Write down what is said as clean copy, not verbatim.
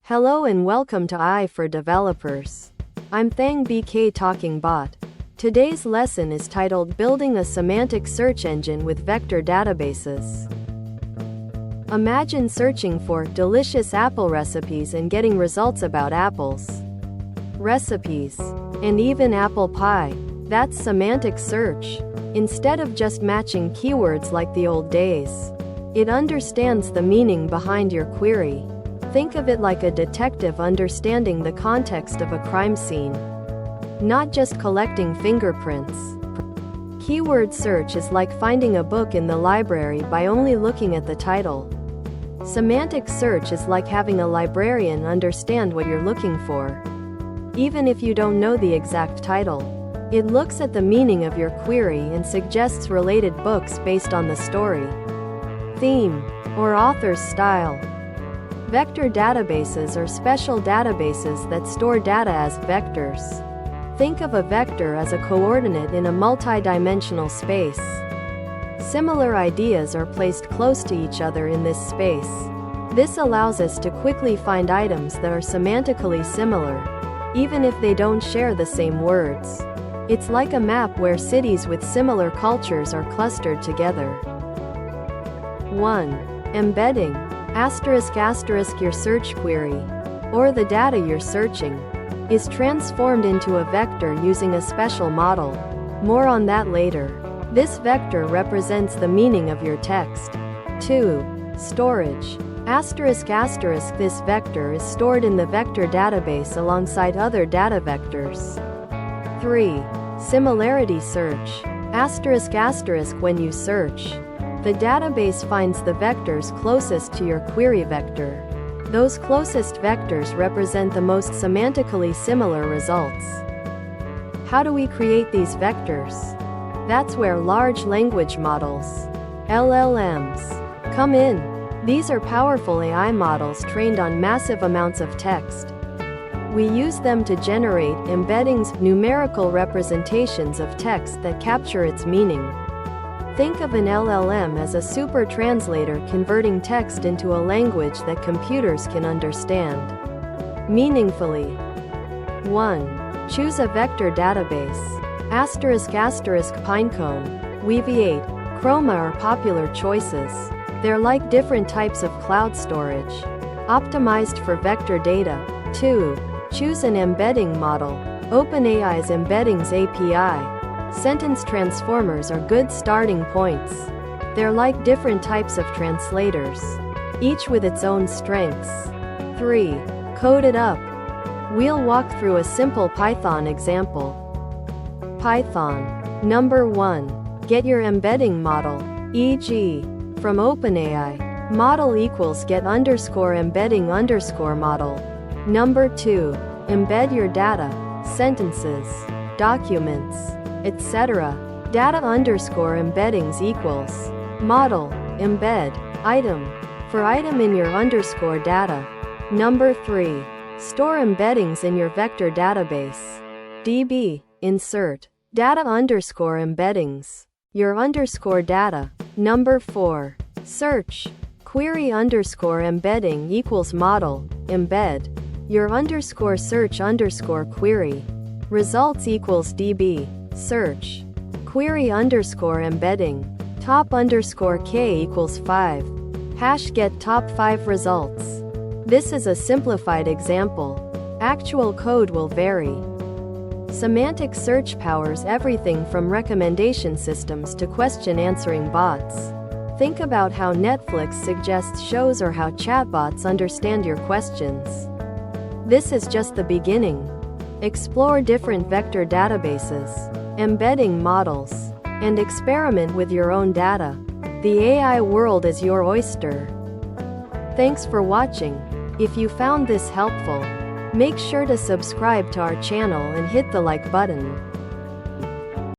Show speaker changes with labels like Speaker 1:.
Speaker 1: Hello and welcome to AI for Developers. I'm ThangBK Talking Bot. Today's lesson is titled Building a Semantic Search Engine with Vector Databases. Imagine searching for delicious apple recipes and getting results about apples, recipes, and even apple pie. That's semantic search. Instead of just matching keywords like the old days, it understands the meaning behind your query. Think of it like a detective understanding the context of a crime scene, not just collecting fingerprints. Keyword search is like finding a book in the library by only looking at the title. Semantic search is like having a librarian understand what you're looking for. Even if you don't know the exact title, it looks at the meaning of your query and suggests related books based on the story, theme, or author's style. Vector databases are special databases that store data as vectors. Think of a vector as a coordinate in a multi-dimensional space. Similar ideas are placed close to each other in this space. This allows us to quickly find items that are semantically similar, even if they don't share the same words. It's like a map where cities with similar cultures are clustered together. 1. Embedding. **** your search query, or the data you're searching, is transformed into a vector using a special model. More on that later. This vector represents the meaning of your text. 2. Storage. ***, this vector is stored in the vector database alongside other data vectors. 3. Similarity search. ***, when you search, the database finds the vectors closest to your query vector. Those closest vectors represent the most semantically similar results. How do we create these vectors? That's where large language models, LLMs, come in. These are powerful AI models trained on massive amounts of text. We use them to generate embeddings, numerical representations of text that capture its meaning. Think of an LLM as a super translator converting text into a language that computers can understand meaningfully. 1. Choose a vector database. ***, Pinecone, Weaviate, Chroma are popular choices. They're like different types of cloud storage, optimized for vector data. 2. Choose an embedding model. OpenAI's Embeddings API. Sentence transformers are good starting points. They're like different types of translators, each with its own strengths. 3. Code it up. We'll walk through a simple Python example. Python. Number 1. Get your embedding model, e.g., from OpenAI. Model equals get _ embedding _ model. Number 2. Embed your data, sentences, documents, etc. Data _ embeddings equals model, embed, item, for item in your _ data. Number 3. Store embeddings in your vector database. DB, insert, data _ embeddings, your _ data. Number 4. Search, query _ embedding equals model, embed, your _ search _ query. Results equals DB. Search, query _ embedding, top _ k equals 5. Hash get top 5 results. This is a simplified example. Actual code will vary. Semantic search powers everything from recommendation systems to question answering bots. Think about how Netflix suggests shows or how chatbots understand your questions. This is just the beginning. Explore different vector databases, embedding models, and experiment with your own data. The AI world is your oyster. Thanks for watching. If you found this helpful, make sure to subscribe to our channel and hit the like button.